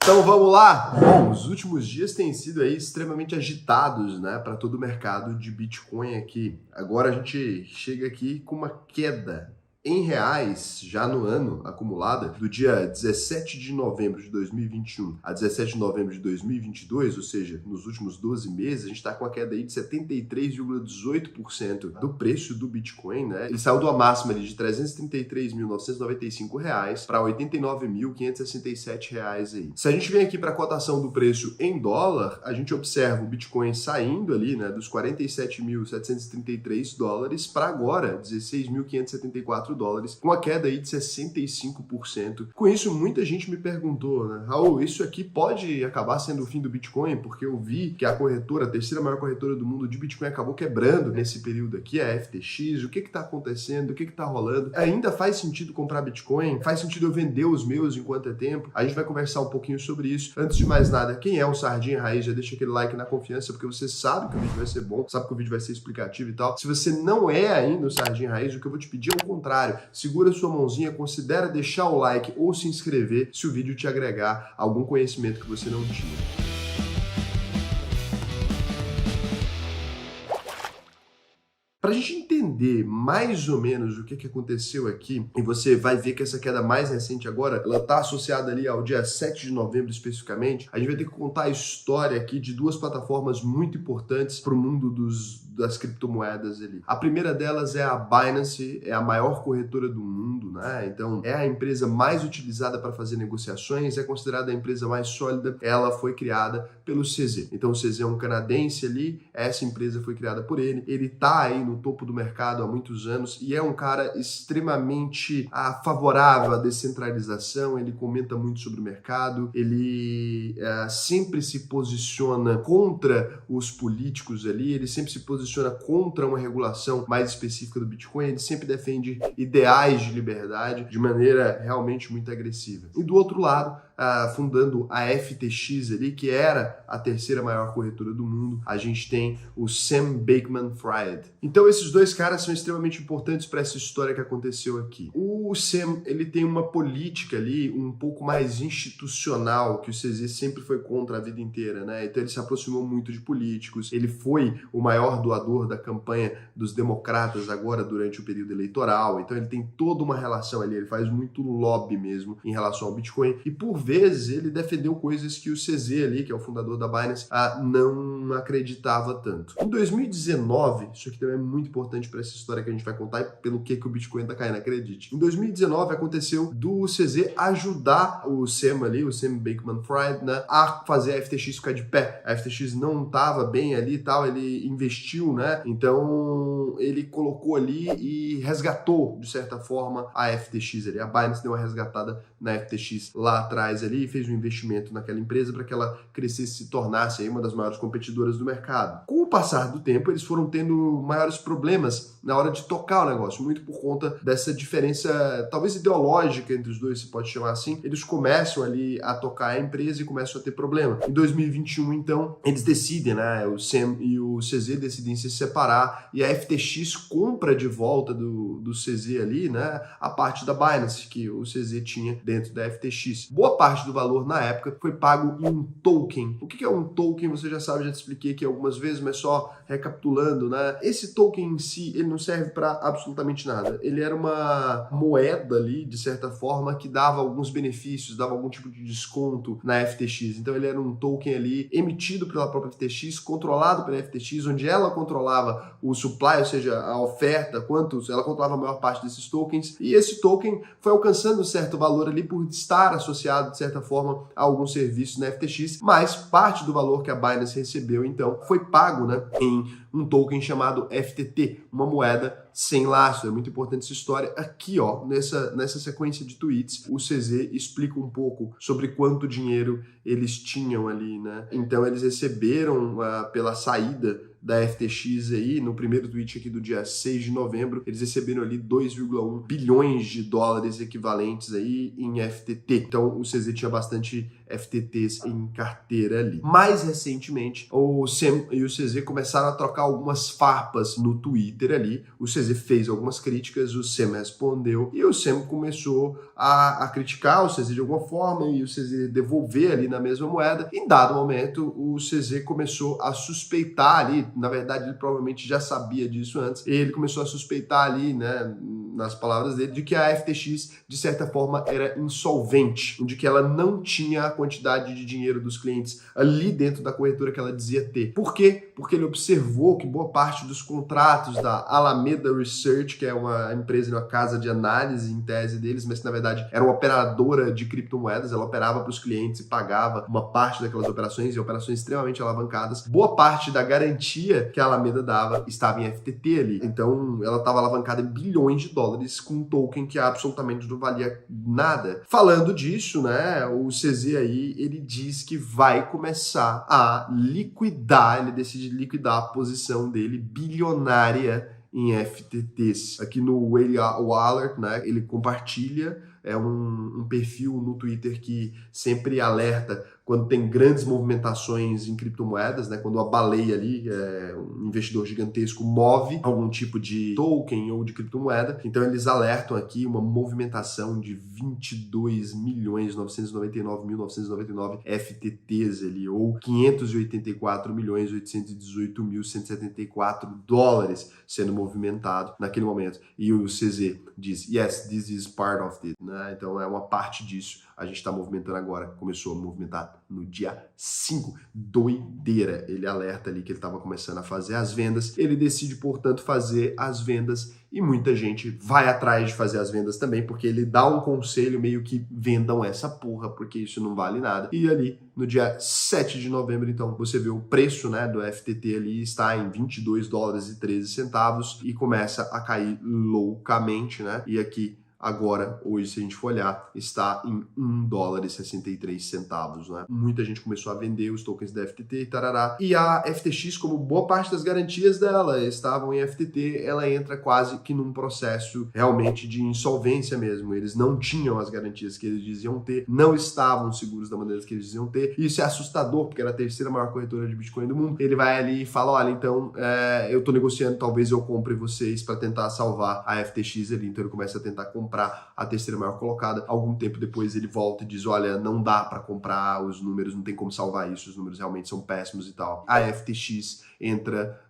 Então vamos lá? Bom, os últimos dias têm sido aí extremamente agitados, né, para todo o mercado de Bitcoin aqui. Agora a gente chega aqui com uma queda em reais, já no ano acumulada, do dia 17 de novembro de 2021 a 17 de novembro de 2022, ou seja, nos últimos 12 meses, a gente está com uma queda aí de 73,18% do preço do Bitcoin, né? Ele saiu de uma máxima ali de R$ 333.995 para R$ 89.567 aí. Se a gente vem aqui para a cotação do preço em dólar, a gente observa o Bitcoin saindo ali, né, dos $47.733 para agora $16.574, com a queda aí de 65%. Com isso, muita gente me perguntou, né, Raul, isso aqui pode acabar sendo o fim do Bitcoin? Porque eu vi que a corretora, a terceira maior corretora do mundo de Bitcoin, acabou quebrando nesse período aqui, a FTX. O que está acontecendo? O que está rolando? Ainda faz sentido comprar Bitcoin? Faz sentido eu vender os meus enquanto é tempo? A gente vai conversar um pouquinho sobre isso. Antes de mais nada, quem é o Sardinha Raiz? Já deixa aquele like na confiança, porque você sabe que o vídeo vai ser bom, sabe que o vídeo vai ser explicativo e tal. Se você não é ainda o Sardinha Raiz, o que eu vou te pedir é o contrário. Segura sua mãozinha, considera deixar o like ou se inscrever se o vídeo te agregar algum conhecimento que você não tinha. Para a gente entender mais ou menos o que aconteceu aqui, e você vai ver que essa queda mais recente agora, ela está associada ali ao dia 7 de novembro especificamente, a gente vai ter que contar a história aqui de duas plataformas muito importantes para o mundo das criptomoedas ali. A primeira delas é a Binance, é a maior corretora do mundo, né? Então é a empresa mais utilizada para fazer negociações, é considerada a empresa mais sólida. Ela foi criada pelo CZ. Então o CZ é um canadense ali, essa empresa foi criada por ele. Ele está aí no topo do mercado há muitos anos e é um cara extremamente favorável à descentralização. Ele comenta muito sobre o mercado, ele sempre se posiciona contra os políticos ali, ele sempre se posiciona contra uma regulação mais específica do Bitcoin, ele sempre defende ideais de liberdade de maneira realmente muito agressiva. E do outro lado, fundando a FTX ali, que era a terceira maior corretora do mundo, a gente tem o Sam Bankman-Fried. Então esses dois caras são extremamente importantes para essa história que aconteceu aqui. O Sam, ele tem uma política ali um pouco mais institucional, que o CZ sempre foi contra a vida inteira, né? Então ele se aproximou muito de políticos, ele foi o maior doador da campanha dos democratas agora durante o período eleitoral, então ele tem toda uma relação ali, ele faz muito lobby mesmo em relação ao Bitcoin, e por vezes ele defendeu coisas que o CZ ali, que é o fundador da Binance, não acreditava tanto. Em 2019, isso aqui também é muito importante para essa história que a gente vai contar e pelo que o Bitcoin tá caindo, acredite. Em 2019 aconteceu do CZ ajudar o Sam ali, o Sam Bankman-Fried, né, a fazer a FTX ficar de pé. A FTX não estava bem ali e tal, ele investiu, né, então ele colocou ali e resgatou, de certa forma, a FTX ali. A Binance deu uma resgatada na FTX lá atrás ali e fez um investimento naquela empresa para que ela crescesse e se tornasse aí uma das maiores competidoras do mercado. Com o passar do tempo, eles foram tendo maiores problemas na hora de tocar o negócio, muito por conta dessa diferença, talvez ideológica entre os dois, se pode chamar assim. Eles começam ali a tocar a empresa e começam a ter problema. Em 2021, então, eles decidem, né, o Sam e o CZ decidem se separar e a FTX compra de volta do CZ ali, né, a parte da Binance que o CZ tinha dentro da FTX. Boa parte do valor na época foi pago em um token. O que é um token? Você já sabe, já te expliquei aqui algumas vezes, mas só recapitulando, né? Esse token em si, ele não serve para absolutamente nada. Ele era uma moeda ali, de certa forma, que dava alguns benefícios, dava algum tipo de desconto na FTX. Então ele era um token ali emitido pela própria FTX, controlado pela FTX, onde ela controlava o supply, ou seja, a oferta, ela controlava a maior parte desses tokens, e esse token foi alcançando um certo valor ali por estar associado, de certa forma, a alguns serviços na FTX, mas parte do valor que a Binance recebeu, então, foi pago, né, em um token chamado FTT, uma moeda sem lastro. É muito importante essa história. Aqui, ó, nessa sequência de tweets, o CZ explica um pouco sobre quanto dinheiro eles tinham ali, né? Então, eles receberam pela saída da FTX aí, no primeiro tweet aqui do dia 6 de novembro, eles receberam ali 2,1 bilhões de dólares equivalentes aí em FTT. Então o CZ tinha bastante FTTs em carteira ali. Mais recentemente, o Sam e o CZ começaram a trocar colocar algumas farpas no Twitter ali. O CZ fez algumas críticas, o Sam respondeu e o Sam começou a criticar o CZ de alguma forma e o CZ devolver ali na mesma moeda. Em dado momento, o CZ começou a suspeitar ali, na verdade ele provavelmente já sabia disso antes, ele começou a suspeitar ali, né, nas palavras dele, de que a FTX, de certa forma, era insolvente, de que ela não tinha a quantidade de dinheiro dos clientes ali dentro da corretora que ela dizia ter. Por quê? Porque ele observou que boa parte dos contratos da Alameda Research, que é uma empresa, uma casa de análise em tese deles, mas que na verdade era uma operadora de criptomoedas, ela operava para os clientes e pagava uma parte daquelas operações, e operações extremamente alavancadas. Boa parte da garantia que a Alameda dava estava em FTT ali. Então ela estava alavancada em bilhões de dólares com um token que absolutamente não valia nada. Falando disso, né, o CZ aí, ele diz que vai começar a liquidar, ele decide liquidar a posição dele bilionária em FTTs. Aqui no Whale Alert, né, ele compartilha um perfil no Twitter que sempre alerta quando tem grandes movimentações em criptomoedas, né? Quando a baleia ali, um investidor gigantesco, move algum tipo de token ou de criptomoeda. Então eles alertam aqui uma movimentação de 22.999.999 FTTs ali, ou 584.818.174 dólares sendo movimentado naquele momento. E o CZ diz, yes, this is part of it, né? Então é uma parte disso. A gente está movimentando agora, começou a movimentar no dia 5. Doideira. Ele alerta ali que ele estava começando a fazer as vendas. Ele decide, portanto, fazer as vendas e muita gente vai atrás de fazer as vendas também, porque ele dá um conselho meio que vendam essa porra, porque isso não vale nada. E ali, no dia 7 de novembro, então, você vê o preço, né, do FTT ali está em 22 dólares e 13 centavos e começa a cair loucamente, né? E aqui agora, hoje, se a gente for olhar, está em 1 dólar e 63 centavos, né? Muita gente começou a vender os tokens da FTT e tarará. E a FTX, como boa parte das garantias dela estavam em FTT, ela entra quase que num processo realmente de insolvência mesmo. Eles não tinham as garantias que eles diziam ter, não estavam seguros da maneira que eles diziam ter. Isso é assustador, porque era a terceira maior corretora de Bitcoin do mundo. Ele vai ali e fala, olha, então, eu tô negociando, talvez eu compre vocês para tentar salvar a FTX ali. Então ele começa a tentar comprar a terceira maior colocada. Algum tempo depois ele volta e diz, olha, não dá para comprar, os números, não tem como salvar isso, os números realmente são péssimos e tal. A FTX entra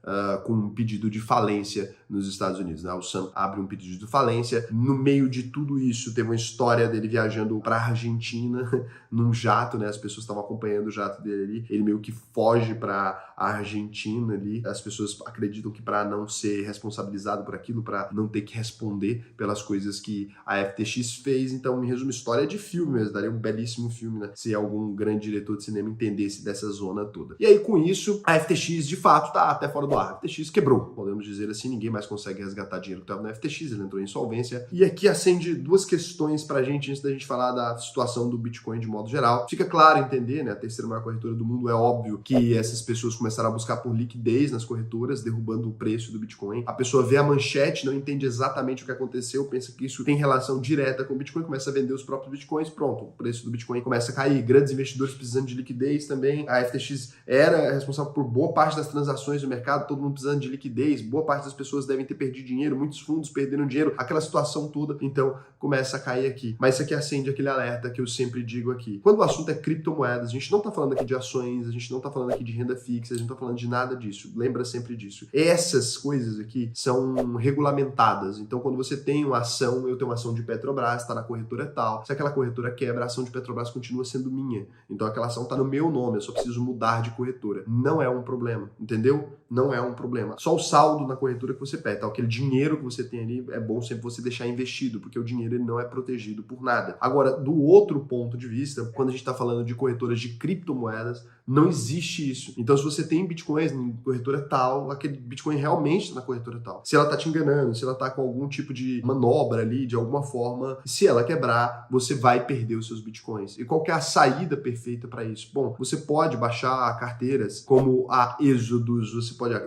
com um pedido de falência nos Estados Unidos, né? O Sam abre um pedido de falência. No meio de tudo isso, teve uma história dele viajando para a Argentina num jato, né? As pessoas estavam acompanhando o jato dele ali. Ele meio que foge para a Argentina ali. As pessoas acreditam que para não ser responsabilizado por aquilo, para não ter que responder pelas coisas que a FTX fez. Então, em resumo, história de filme mesmo. Daria um belíssimo filme, né? Se algum grande diretor de cinema entendesse dessa zona toda. E aí, com isso, a FTX, de fato, tá até fora do ar. A FTX quebrou, podemos dizer assim. Ninguém mais consegue resgatar dinheiro que estava na FTX. Ele entrou em insolvência. E aqui acende duas questões pra gente, antes da gente falar da situação do Bitcoin de modo geral. Fica claro entender, né? A terceira maior corretora do mundo, é óbvio que essas pessoas começaram a buscar por liquidez nas corretoras, derrubando o preço do Bitcoin. A pessoa vê a manchete, não entende exatamente o que aconteceu, pensa que isso tem relação direta com o Bitcoin, começa a vender os próprios Bitcoins, pronto, o preço do Bitcoin começa a cair. Grandes investidores precisando de liquidez também. A FTX era responsável por boa parte das transações do mercado, todo mundo precisando de liquidez, boa parte das pessoas devem ter perdido dinheiro, muitos fundos perderam dinheiro, aquela situação toda, então começa a cair aqui. Mas isso aqui acende aquele alerta que eu sempre digo aqui. Quando o assunto é criptomoedas, a gente não tá falando aqui de ações, a gente não tá falando aqui de renda fixa, a gente não tá falando de nada disso. Lembra sempre disso. Essas coisas aqui são regulamentadas. Então, quando você tem uma ação, eu tenho uma ação de Petrobras, tá na corretora tal. Se aquela corretora quebra, a ação de Petrobras continua sendo minha. Então, aquela ação tá no meu nome, eu só preciso mudar de corretora. Não é um problema, entendeu? Não é um problema. Só o saldo na corretora que você pega, tá? Aquele dinheiro que você tem ali, é bom sempre você deixar investido, porque o dinheiro ele não é protegido por nada. Agora, do outro ponto de vista, quando a gente está falando de corretoras de criptomoedas, não existe isso. Então, se você tem bitcoins em corretora tal, aquele bitcoin realmente está na corretora tal. Se ela está te enganando, se ela está com algum tipo de manobra ali, de alguma forma, se ela quebrar, você vai perder os seus bitcoins. E qual que é a saída perfeita para isso? Bom, você pode baixar carteiras como a Exodus,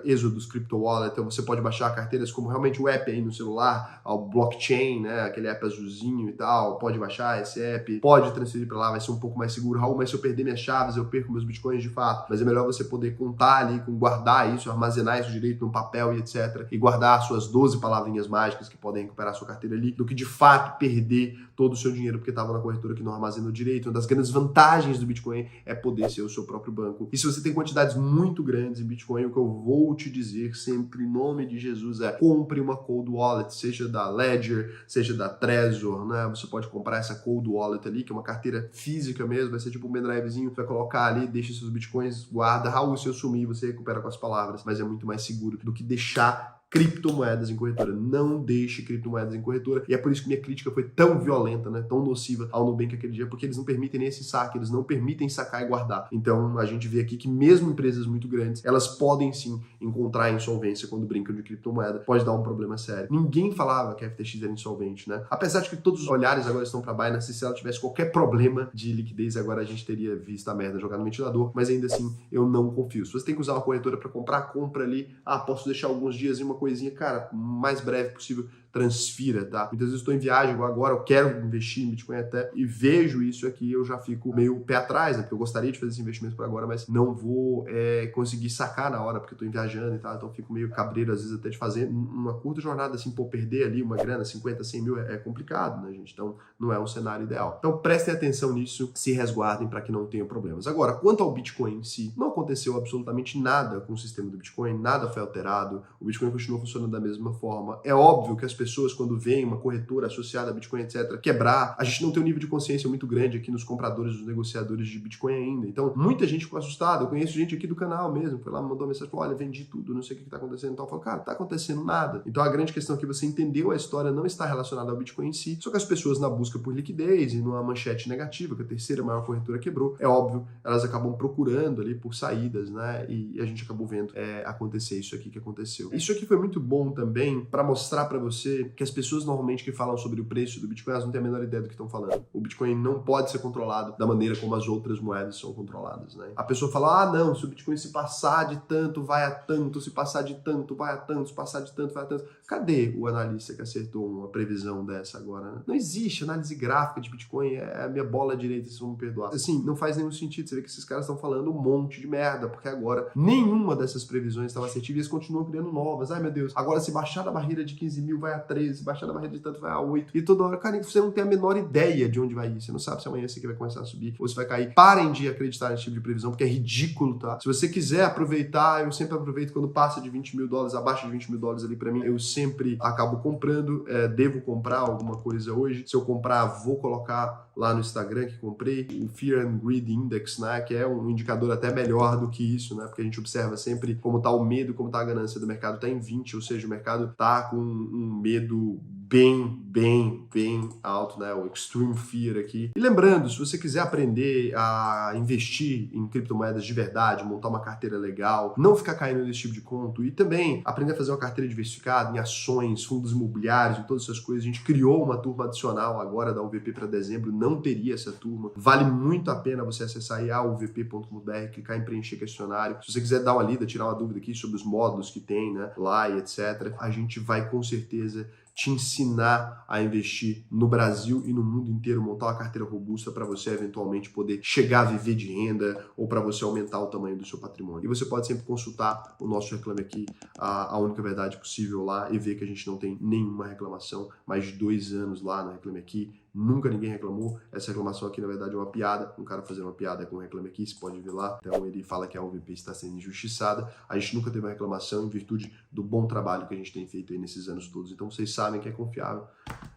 Exodus Crypto Wallet, então você pode baixar carteiras como realmente o app aí no celular, o blockchain, né, aquele app azulzinho e tal, pode baixar esse app, pode transferir para lá, vai ser um pouco mais seguro. Raul, mas se eu perder minhas chaves, eu perco meus bitcoins de fato. Mas é melhor você poder contar ali, guardar isso, armazenar isso direito no papel e etc. E guardar suas 12 palavrinhas mágicas que podem recuperar a sua carteira ali, do que de fato perder todo o seu dinheiro porque estava na corretora que não armazenou direito. Uma das grandes vantagens do Bitcoin é poder ser o seu próprio banco. E se você tem quantidades muito grandes em Bitcoin, o que eu vou te dizer sempre em nome de Jesus é: compre uma cold wallet, seja da Ledger, seja da Trezor, né? Você pode comprar essa cold wallet ali, que é uma carteira física mesmo, vai ser tipo um pendrivezinho, você vai colocar ali, deixa seus Bitcoins, guarda. Raul, se eu sumir, você recupera com as palavras, mas é muito mais seguro do que deixar criptomoedas em corretora. Não deixe criptomoedas em corretora. E é por isso que minha crítica foi tão violenta, né, tão nociva ao Nubank aquele dia, porque eles não permitem nem esse saque, eles não permitem sacar e guardar. Então a gente vê aqui que mesmo empresas muito grandes, elas podem sim encontrar insolvência quando brincam de criptomoeda. Pode dar um problema sério. Ninguém falava que a FTX era insolvente, né? Apesar de que todos os olhares agora estão para Binance, se ela tivesse qualquer problema de liquidez, agora a gente teria visto a merda jogar no ventilador, mas ainda assim eu não confio. Se você tem que usar uma corretora para comprar, compra ali. Ah, posso deixar alguns dias em uma coisinha, cara, o mais breve possível, transfira, tá? Muitas vezes eu estou em viagem, igual agora, eu quero investir em Bitcoin até, e vejo isso aqui, eu já fico meio pé atrás, né? Porque eu gostaria de fazer esse investimento por agora, mas não vou conseguir sacar na hora, porque eu estou viajando e tal, então eu fico meio cabreiro, às vezes, até de fazer uma curta jornada, assim, pô, perder ali uma grana, 50, 100 mil, é complicado, né, gente? Então, não é um cenário ideal. Então, prestem atenção nisso, se resguardem para que não tenham problemas. Agora, quanto ao Bitcoin em si, não aconteceu absolutamente nada com o sistema do Bitcoin, nada foi alterado, o Bitcoin continua funcionando da mesma forma. É óbvio que as pessoas, quando veem uma corretora associada a Bitcoin, etc., quebrar, a gente não tem um nível de consciência muito grande aqui nos compradores, nos negociadores de Bitcoin ainda. Então, muita gente ficou assustada. Eu conheço gente aqui do canal mesmo, foi lá, me mandou uma mensagem, falou: olha, vendi tudo, não sei o que está acontecendo. Então, eu falo: cara, não está acontecendo nada. Então, a grande questão é que você entendeu a história, não está relacionada ao Bitcoin em si, só que as pessoas, na busca por liquidez e numa manchete negativa, que a terceira maior corretora quebrou, é óbvio, elas acabam procurando ali por saídas, né? E a gente acabou vendo acontecer isso aqui que aconteceu. Isso aqui foi muito bom também para mostrar para você que as pessoas normalmente que falam sobre o preço do Bitcoin, elas não têm a menor ideia do que estão falando. O Bitcoin não pode ser controlado da maneira como as outras moedas são controladas, né? A pessoa fala: ah, não, se o Bitcoin se passar de tanto, vai a tanto, se passar de tanto, vai a tanto, se passar de tanto, vai a tanto. Cadê o analista que acertou uma previsão dessa agora, né? Não existe análise gráfica de Bitcoin, é a minha bola direita, vocês vão me perdoar. Assim, não faz nenhum sentido. Você vê que esses caras estão falando um monte de merda, porque agora nenhuma dessas previsões estava assertiva e eles continuam criando novas. Ai, meu Deus, agora se baixar da barreira de 15 mil, vai a 13, se baixar da barreira de tanto, vai a 8. E toda hora, cara, você não tem a menor ideia de onde vai ir. Você não sabe se amanhã esse aqui vai começar a subir ou se vai cair. Parem de acreditar nesse tipo de previsão, porque é ridículo, tá? Se você quiser aproveitar, eu sempre aproveito quando passa de 20 mil dólares, abaixo de 20 mil dólares ali pra mim, eu sempre acabo comprando, devo comprar alguma coisa hoje. Se eu comprar, vou colocar lá no Instagram que comprei, o Fear and Greed Index, né, que é um indicador até melhor do que isso, né, porque a gente observa sempre como está o medo, como está a ganância do mercado, está em 20, ou seja, o mercado está com um medo bem alto, né? O Extreme Fear aqui. E lembrando, se você quiser aprender a investir em criptomoedas de verdade, montar uma carteira legal, não ficar caindo nesse tipo de conto e também aprender a fazer uma carteira diversificada em ações, fundos imobiliários, em todas essas coisas, a gente criou uma turma adicional agora da UVP para dezembro, não teria essa turma. Vale muito a pena você acessar aí a uvp.com.br, clicar em preencher questionário. Se você quiser dar uma lida, tirar uma dúvida aqui sobre os módulos que tem, né, lá e etc., a gente vai com certeza te ensinar a investir no Brasil e no mundo inteiro, montar uma carteira robusta para você eventualmente poder chegar a viver de renda ou para você aumentar o tamanho do seu patrimônio. E você pode sempre consultar o nosso Reclame Aqui, a única verdade possível lá, e ver que a gente não tem nenhuma reclamação. Mais de 2 anos lá no Reclame Aqui, nunca ninguém reclamou. Essa reclamação aqui, na verdade, é uma piada. Um cara fazendo uma piada com o Reclame Aqui, você pode ver lá. Então ele fala que a UVP está sendo injustiçada. A gente nunca teve uma reclamação em virtude do bom trabalho que a gente tem feito aí nesses anos todos. Então vocês sabem que é confiável.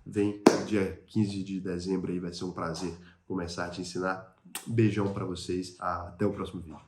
Vem dia 15 de dezembro aí, vai ser um prazer começar a te ensinar. Beijão para vocês. Até o próximo vídeo.